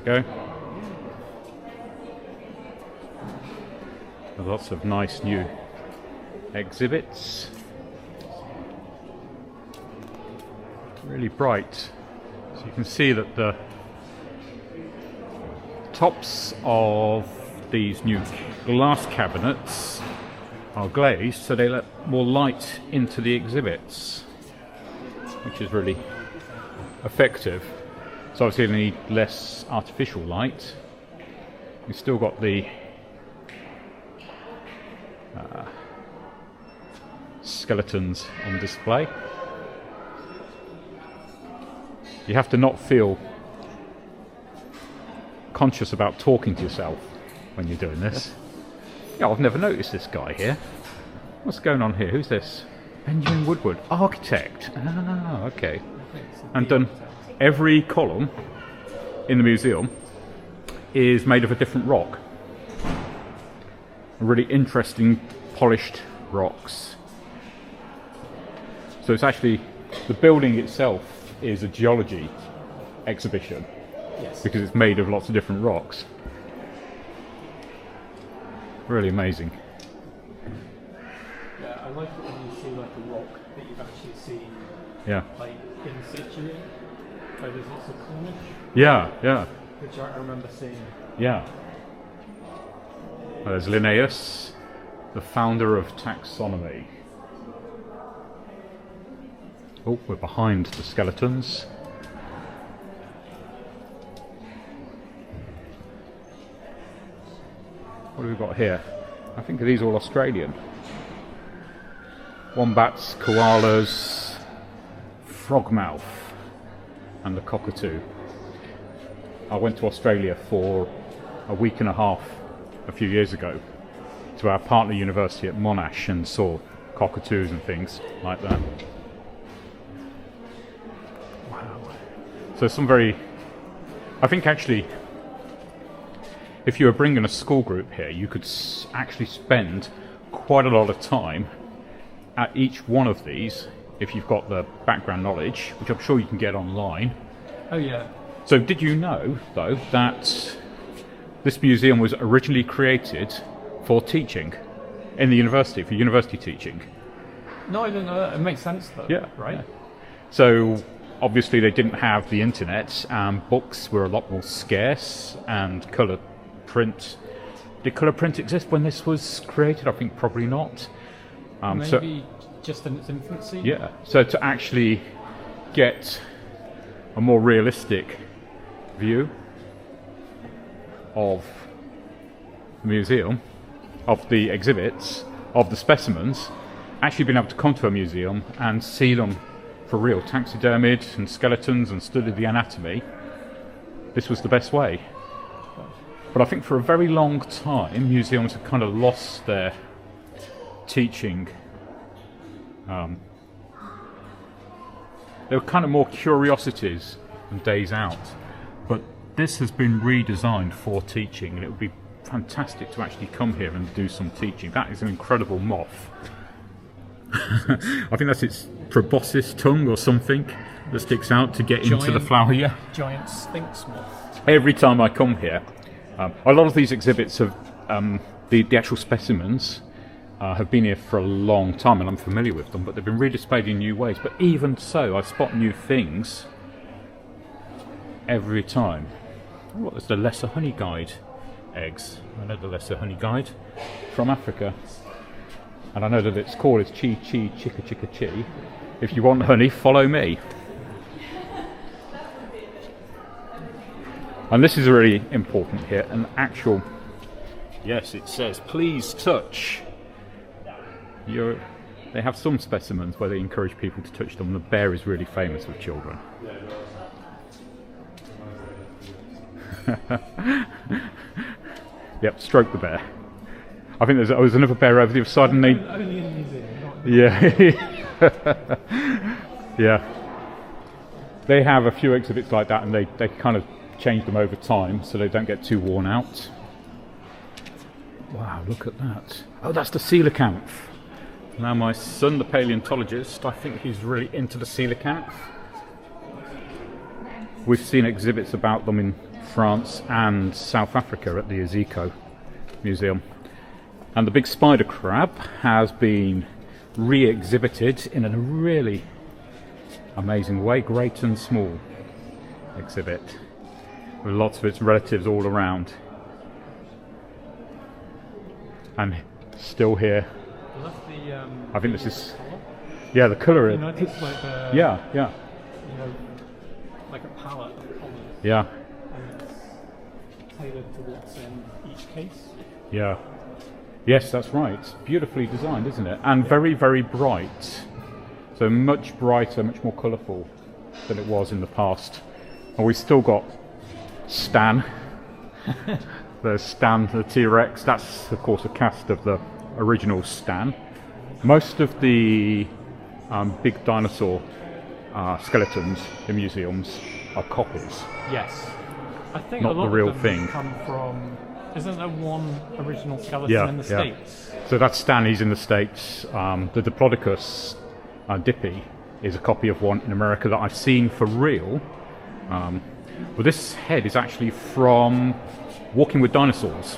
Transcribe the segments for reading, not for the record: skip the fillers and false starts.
we go. Lots of nice new exhibits. Really bright. So you can see that the tops of these new glass cabinets are glazed, so they let more light into the exhibits, which is really effective. So obviously they need less artificial light. We've still got the skeletons on display. You have to not feel conscious about talking to yourself when you're doing this. Yeah, I've never noticed this guy here. What's going on here? Who's this? Benjamin Woodward, architect. Ah, okay. And done. Every column in the museum is made of a different rock. Really interesting polished rocks. So it's actually, the building itself is a geology exhibition. Yes. Because it's made of lots of different rocks. Really amazing. Yeah, I like it when you see like a rock that you've actually seen like in situ. Like there's lots of Cornish. Yeah. Which I remember seeing. Yeah. There's Linnaeus, the founder of taxonomy. Oh, we're behind the skeletons. What have we got here? I think these are all Australian. Wombats, koalas, frogmouth, and the cockatoo. I went to Australia for a week and a half a few years ago to our partner university at Monash and saw cockatoos and things like that. Wow. So some very... I think actually, if you were bringing a school group here, you could actually spend quite a lot of time at each one of these if you've got the background knowledge, which I'm sure you can get online. Oh yeah. So did you know, though, that this museum was originally created for teaching in the university, for university teaching? No, I didn't know that. It makes sense though, right? Yeah. So obviously they didn't have the internet, and books were a lot more scarce, and colour print. Did colour print exist when this was created? I think probably not. Maybe just in its infancy? Yeah, so to actually get a more realistic view of the museum, of the exhibits, of the specimens, actually being able to come to a museum and see them for real, taxidermied and skeletons, and study the anatomy, this was the best way. But I think for a very long time museums have kind of lost their teaching. They were kind of more curiosities and days out, but this has been redesigned for teaching, and it would be fantastic to actually come here and do some teaching. That is an incredible moth. I think that's its proboscis tongue or something that sticks out to get into the flower. Yeah, giant sphinx moth. Every time I come here, a lot of these exhibits have the actual specimens have been here for a long time, and I'm familiar with them, but they've been redisplayed in new ways. But even so, I spot new things every time. What is the lesser honey guide eggs? I know the lesser honey guide from Africa, and I know that it's called chi chi chicka chicka chi. If you want honey, follow me. And this is really important here, an actual, yes, it says please touch. They have some specimens where they encourage people to touch them. The bear is really famous with children. Yep, stroke the bear. I think there was another bear over the other side, and they... Only in the museum, not Yeah. Yeah. They have a few exhibits like that, and they kind of change them over time so they don't get too worn out. Wow, look at that. Oh, that's the coelacanth. Now my son, the paleontologist, I think he's really into the coelacanth. We've seen exhibits about them in France and South Africa at the Iziko Museum. And the big spider crab has been re-exhibited in a really amazing way, great and small exhibit, with lots of its relatives all around. And still here. Well, that's the, I think this is, yeah, the colour. You know, it's like a, yeah. You know, like a palette of colours. Yeah. And it's tailored to what's in each case. Yeah. Yes, that's right. It's beautifully designed, isn't it? And very, very bright. So much brighter, much more colourful than it was in the past. And we've still got Stan. There's Stan, the T-Rex. That's, of course, a cast of the original Stan. Most of the big dinosaur skeletons in museums are copies. Yes. I think Not a lot the real of them thing. come from... Isn't there one original skeleton in the States? So that's Stan, he's in the States. The Diplodocus Dippy is a copy of one in America that I've seen for real. But this head is actually from Walking with Dinosaurs.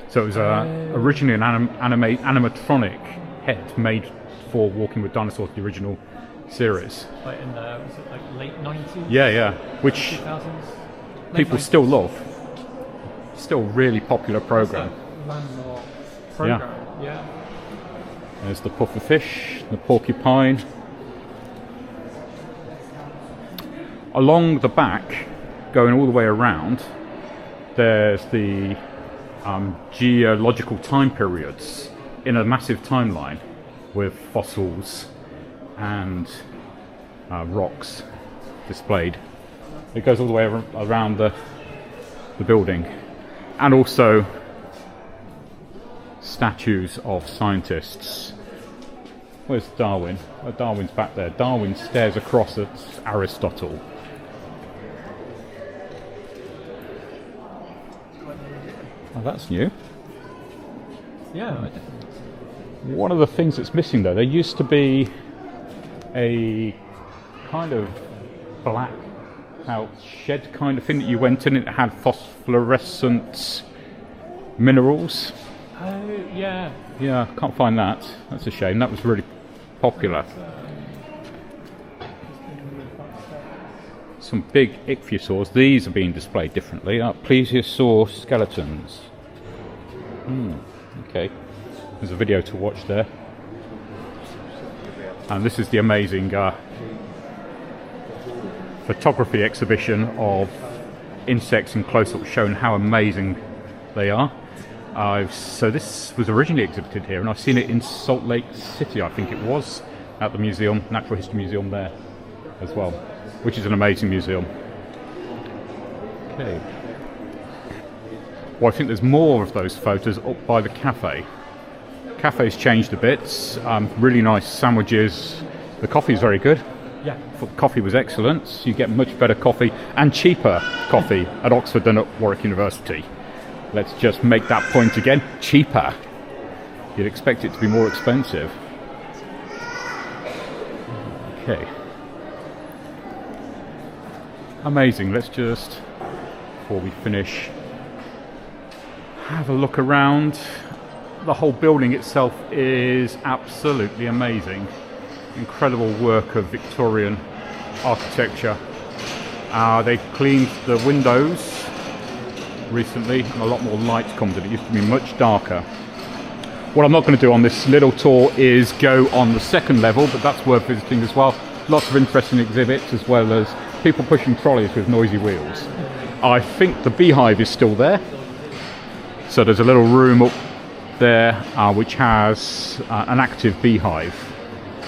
So it was originally an animatronic head made for Walking with Dinosaurs, the original series. Like in the, was it like late 90s? Yeah. Which 2000s? people still love. Still really popular program. Landmark program, yeah. There's the pufferfish, the porcupine. Along the back, going all the way around, there's the geological time periods in a massive timeline with fossils and rocks displayed. It goes all the way around the building. And also statues of scientists. Where's Darwin? Oh, Darwin's back there. Darwin stares across at Aristotle. Oh, that's new. Yeah. One of the things that's missing though, there used to be a kind of black out shed kind of thing that you went in. It had phosphorescent minerals. Oh, yeah. Yeah, can't find that. That's a shame. That was really popular. Some big ichthyosaurs. These are being displayed differently. Plesiosaur skeletons. Okay. There's a video to watch there. And this is the amazing photography exhibition of insects in close-up, showing how amazing they are. So this was originally exhibited here, and I've seen it in Salt Lake City, I think it was, at the museum, Natural History Museum there as well, which is an amazing museum. Okay. Well, I think there's more of those photos up by the cafe. Cafe's changed a bit. Really nice sandwiches. The coffee's very good. Yeah. Coffee was excellent. You get much better coffee and cheaper coffee at Oxford than at Warwick University. Let's just make that point again. Cheaper. You'd expect it to be more expensive. Okay. Amazing. Let's just, before we finish, have a look around. The whole building itself is absolutely amazing. Incredible work of Victorian architecture. They cleaned the windows recently and a lot more light comes in. It used to be much darker. What I'm not going to do on this little tour is go on the second level, but that's worth visiting as well. Lots of interesting exhibits, as well as people pushing trolleys with noisy wheels. I think the beehive is still there. So there's a little room up there which has an active beehive.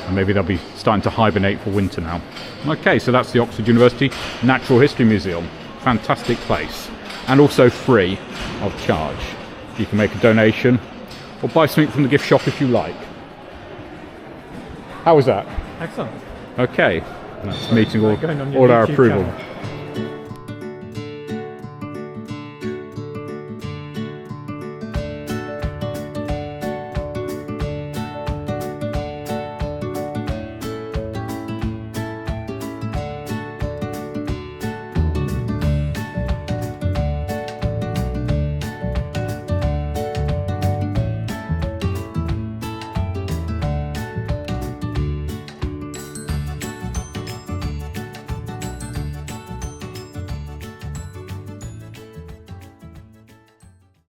And maybe they'll be starting to hibernate for winter now. Okay, so that's the Oxford University Natural History Museum. Fantastic place. And also free of charge. You can make a donation or buy something from the gift shop if you like. How was that? Excellent. Okay, that's meeting all Going on your all our YouTube approval. channel.